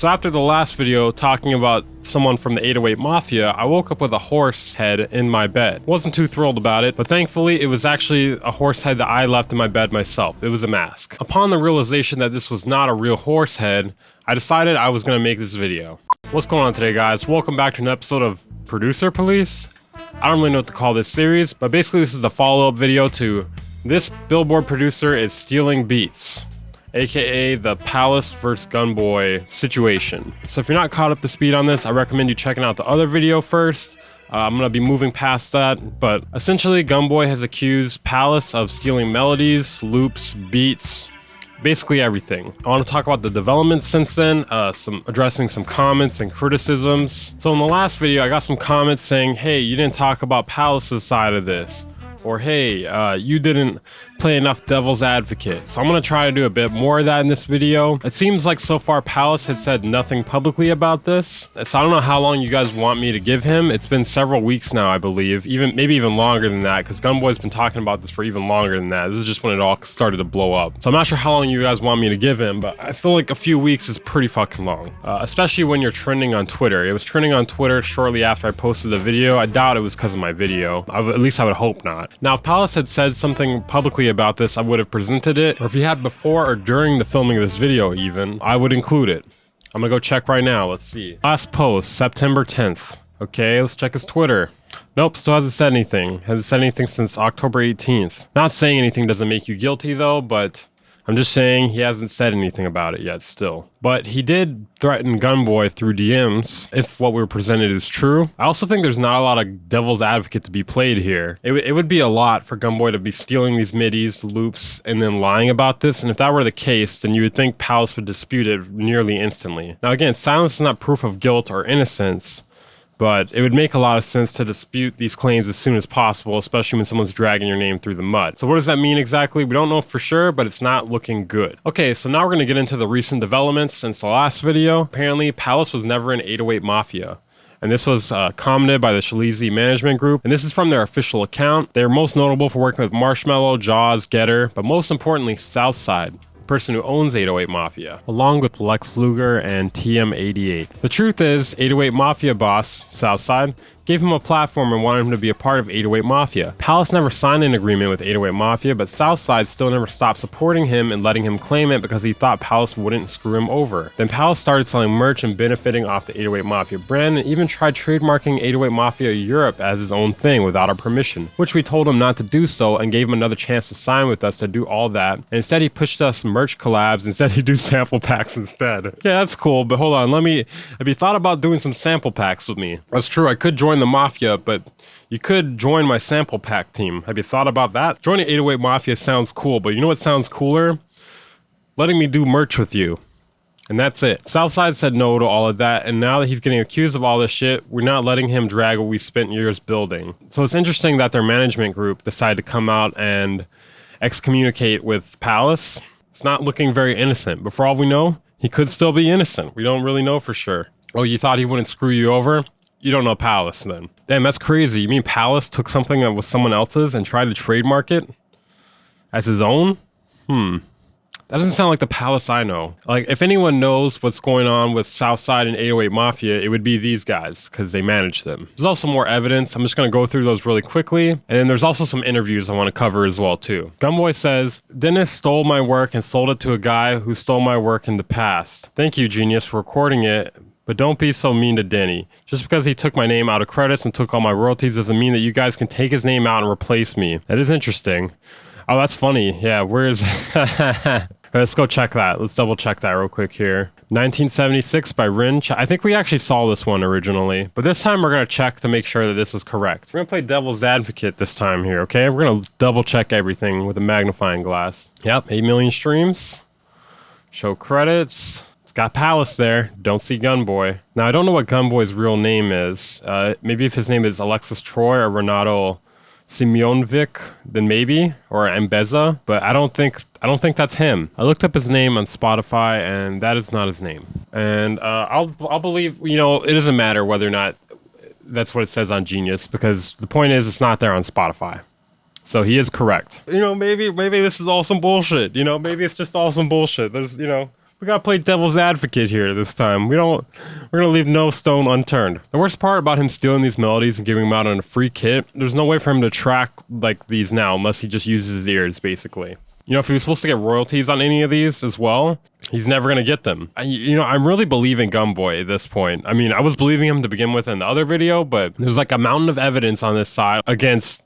So after the last video talking about someone from the 808 Mafia, I woke up with a horse head in my bed. Wasn't too thrilled about it, but thankfully it was actually a horse head that I left in my bed myself. It was a mask. Upon the realization that this was not a real horse head, I decided I was gonna make this video. What's going on today, guys? Welcome back to an episode of Producer Police. I don't really know what to call this series, but basically this is a follow-up video to this Billboard producer is stealing beats, aka the Palace vs Gunboy situation. So if you're not caught up to speed on this, I recommend you checking out the other video first. I'm gonna be moving past that, but essentially Gunboy has accused Palace of stealing melodies, loops, beats, basically everything. I want to talk about the developments since then, addressing some comments and criticisms. So in the last video, I got some comments saying, hey, you didn't talk about Palace's side of this. Or hey, you didn't play enough devil's advocate. So I'm gonna try to do a bit more of that in this video. It seems like so far Palace has said nothing publicly about this. So I don't know how long you guys want me to give him. It's been several weeks now, I believe. Maybe even longer than that, because Gunboy's been talking about this for even longer than that. This is just when it all started to blow up. So I'm not sure how long you guys want me to give him, but I feel like a few weeks is pretty fucking long. Especially when you're trending on Twitter. It was trending on Twitter shortly after I posted the video. I doubt it was because of my video. At least I would hope not. Now, if Palace had said something publicly about this, I would have presented it, or if he had before or during the filming of this video even, I would include it. I'm gonna go check right now, let's see. Last post, September 10th. Okay, let's check his Twitter. Nope, still hasn't said anything. Hasn't said anything since October 18th. Not saying anything doesn't make you guilty though, but I'm just saying he hasn't said anything about it yet still. But he did threaten Gunboy through DMs, if what we were presented is true. I also think there's not a lot of devil's advocate to be played here. It would be a lot for Gunboy to be stealing these midis, loops, and then lying about this. And if that were the case, then you would think Palace would dispute it nearly instantly. Now again, silence is not proof of guilt or innocence, but it would make a lot of sense to dispute these claims as soon as possible, especially when someone's dragging your name through the mud. So what does that mean exactly? We don't know for sure, but it's not looking good. Okay, so now we're going to get into the recent developments since the last video. Apparently, Palace was never an 808 Mafia. And this was commented by the Shaleezy Management Group. And this is from their official account. They're most notable for working with Marshmello, Jaws, Getter, but most importantly, Southside, person who owns 808 Mafia, along with Lex Luger and TM88. The truth is, 808 Mafia boss, Southside, gave him a platform and wanted him to be a part of 808 Mafia. Palace never signed an agreement with 808 Mafia, but Southside still never stopped supporting him and letting him claim it because he thought Palace wouldn't screw him over. Then Palace started selling merch and benefiting off the 808 Mafia brand, and even tried trademarking 808 Mafia Europe as his own thing without our permission, which we told him not to do so and gave him another chance to sign with us to do all that. And instead he pushed us merch collabs and said he'd do sample packs instead. Yeah, that's cool, but hold on, have you thought about doing some sample packs with me? That's true, I could join the Mafia, but you could join my sample pack team. Have you thought about that? Joining 808 Mafia sounds cool, but you know what sounds cooler? Letting me do merch with you. And that's it. Southside said no to all of that, and now that he's getting accused of all this shit, we're not letting him drag what we spent years building. So it's interesting that their management group decided to come out and excommunicate with Palace. It's not looking very innocent, but for all we know, he could still be innocent. We don't really know for sure. Oh, you thought he wouldn't screw you over? You don't know Palace then. Damn, that's crazy. You mean Palace took something that was someone else's and tried to trademark it as his own? That doesn't sound like the Palace I know. Like, if anyone knows what's going on with Southside and 808 Mafia, it would be these guys, because they manage them. There's also more evidence. I'm just going to go through those really quickly. And then there's also some interviews I want to cover as well, too. Gunboy says, Dennis stole my work and sold it to a guy who stole my work in the past. Thank you, genius, for recording it. But don't be so mean to Denny. Just because he took my name out of credits and took all my royalties doesn't mean that you guys can take his name out and replace me. That is interesting. Oh, that's funny. Yeah, where is... Let's go check that. Let's double check that real quick here. 1976 by Rinch. I think we actually saw this one originally. But this time we're going to check to make sure that this is correct. We're going to play devil's advocate this time here, okay? We're going to double check everything with a magnifying glass. Yep, 8 million streams. Show credits. Got Palace there. Don't see Gunboy. Now, I don't know what Gunboy's real name is. Maybe if his name is Alexis Troy or Renato Simeonovic, then maybe, or Mbeza, but I don't think that's him. I looked up his name on Spotify, and that is not his name. And I'll believe, you know, it doesn't matter whether or not that's what it says on Genius, because the point is it's not there on Spotify. So he is correct. You know, maybe this is all some bullshit. You know, maybe it's just all some bullshit. There's, you know, We gotta play devil's advocate here this time. We're gonna leave no stone unturned. The worst part about him stealing these melodies and giving them out on a free kit, there's no way for him to track like these now unless he just uses his ears, basically. You know, if he was supposed to get royalties on any of these as well, he's never going to get them. I'm really believing Gumboy at this point. I mean, I was believing him to begin with in the other video, but there's like a mountain of evidence on this side against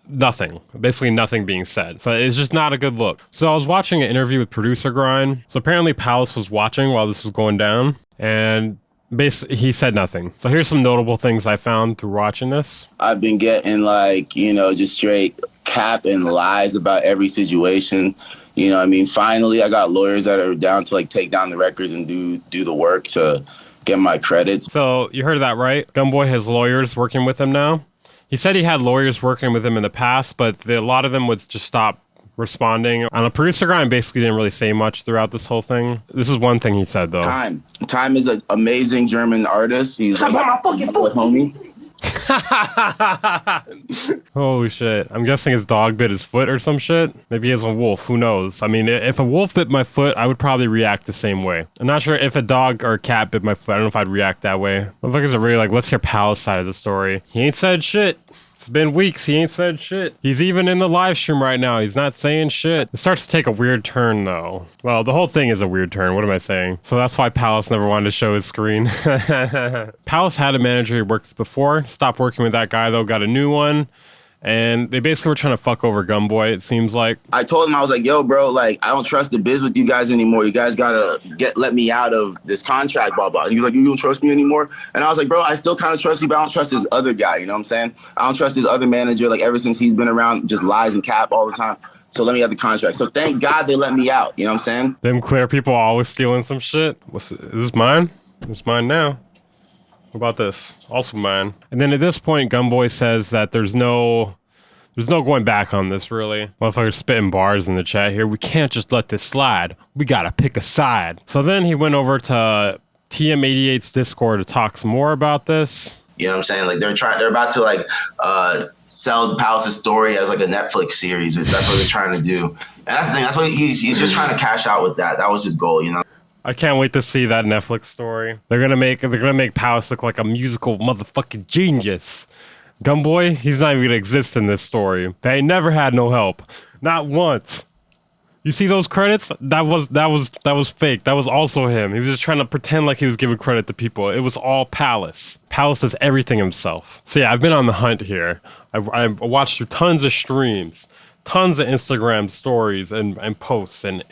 nothing. Basically nothing being said. So it's just not a good look. So I was watching an interview with Producer Grind. So apparently Palace was watching while this was going down, and basically he said nothing. So here's some notable things I found through watching this. I've been getting like, just straight cap and lies about every situation. I mean, finally I got lawyers that are down to like take down the records and do the work to get my credits. So you heard that right? Gumboy has lawyers working with him now. He said he had lawyers working with him in the past, but a lot of them would just stop responding. On a Producer Grind basically didn't really say much throughout this whole thing. This is one thing he said though. Time is an amazing German artist. He's like my fucking homie. Holy shit. I'm guessing his dog bit his foot or some shit. Maybe he has a wolf. Who knows? I mean, if a wolf bit my foot, I would probably react the same way. I'm not sure if a dog or a cat bit my foot. I don't know if I'd react that way. Motherfuckers are really like, let's hear Palace side of the story. He ain't said shit. It's been weeks. He ain't said shit. He's even in the live stream right now. He's not saying shit. It starts to take a weird turn, though. Well, the whole thing is a weird turn. What am I saying? So that's why Palace never wanted to show his screen. Palace had a manager he worked with before. Stopped working with that guy, though. Got a new one. And they basically were trying to fuck over Gumboy, it seems like. I told him, I was like, yo, bro, like, I don't trust the biz with you guys anymore. You guys gotta let me out of this contract, blah, blah. And he was like, you don't trust me anymore? And I was like, bro, I still kind of trust you, but I don't trust this other guy, you know what I'm saying? I don't trust this other manager, like, ever since he's been around, just lies and cap all the time. So let me have the contract. So thank God they let me out, you know what I'm saying? Them clear people always stealing some shit. Is this mine? It's mine now. What about this? Also mine. And then at this point, Gumboy says that there's no going back on this, really. Motherfuckers spitting bars in the chat here. We can't just let this slide. We gotta pick a side. So then he went over to TM88's Discord to talk some more about this. You know what I'm saying? Like they're about to like sell Palace's story as like a Netflix series. That's what they're trying to do. And that's the thing. That's what he's just trying to cash out with that. That was his goal, you know? I can't wait to see that Netflix story. They're gonna make Palace look like a musical motherfucking genius. Gumboy, he's not even gonna exist in this story. They ain't never had no help. Not once. You see those credits? That was fake. That was also him. He was just trying to pretend like he was giving credit to people. It was all Palace. Palace does everything himself. So yeah, I've been on the hunt here. I watched through tons of streams, tons of Instagram stories and posts and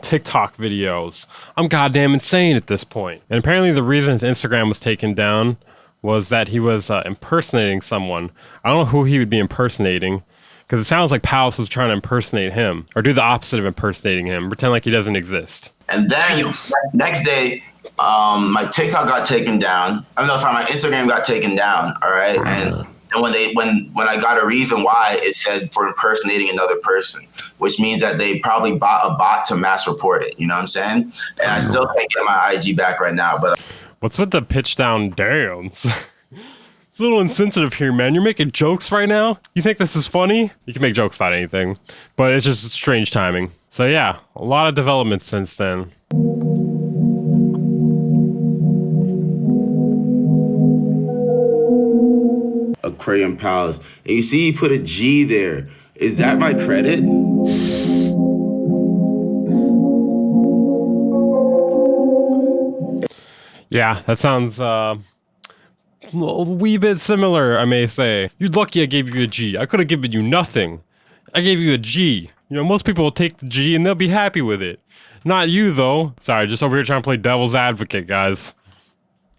TikTok videos. I'm goddamn insane at this point. And apparently the reason his Instagram was taken down was that he was impersonating someone. I don't know who he would be impersonating, because it sounds like Palace was trying to impersonate him, or do the opposite of impersonating him, pretend like he doesn't exist. And then next day, my TikTok got taken down. My Instagram got taken down. All right, and when I got a reason why, it said for impersonating another person, which means that they probably bought a bot to mass report it. You know what I'm saying? And I still can't get my IG back right now, but. What's with the pitch down downs? It's a little insensitive here, man. You're making jokes right now? You think this is funny? You can make jokes about anything, but it's just strange timing. So yeah, a lot of developments since then. Aquarium Palace. And you see he put a G there. Is that my credit? Yeah, that sounds a wee bit similar, I may say. You're lucky I gave you a G. I could have given you nothing. I gave you a G. You know, most people will take the G and they'll be happy with it. Not you, though. Sorry, just over here trying to play devil's advocate, guys.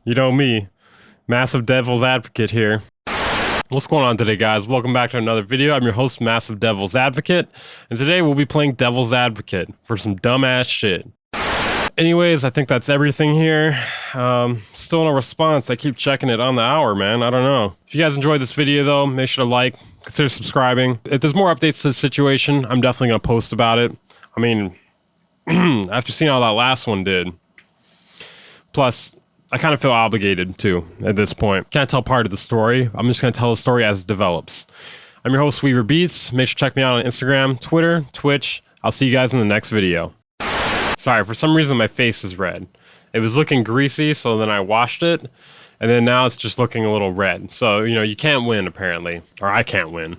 You know me. Massive devil's advocate here. What's going on today, guys? Welcome back to another video. I'm your host, Massive Devil's Advocate. And today we'll be playing devil's advocate for some dumbass shit. Anyways, I think that's everything here. Still no response. I keep checking it on the hour, man. I don't know. If you guys enjoyed this video, though, make sure to like, consider subscribing. If there's more updates to the situation, I'm definitely going to post about it. I mean, after seeing how that last one did. Plus, I kind of feel obligated, too, at this point. Can't tell part of the story. I'm just going to tell the story as it develops. I'm your host, Weaver Beats. Make sure to check me out on Instagram, Twitter, Twitch. I'll see you guys in the next video. Sorry, for some reason my face is red. It was looking greasy, so then I washed it, and then now it's just looking a little red. So, you know, you can't win, apparently. Or I can't win.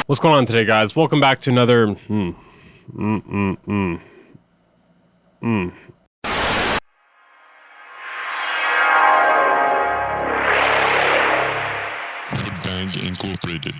What's going on today, guys? Welcome back to another... The Bang Incorporated.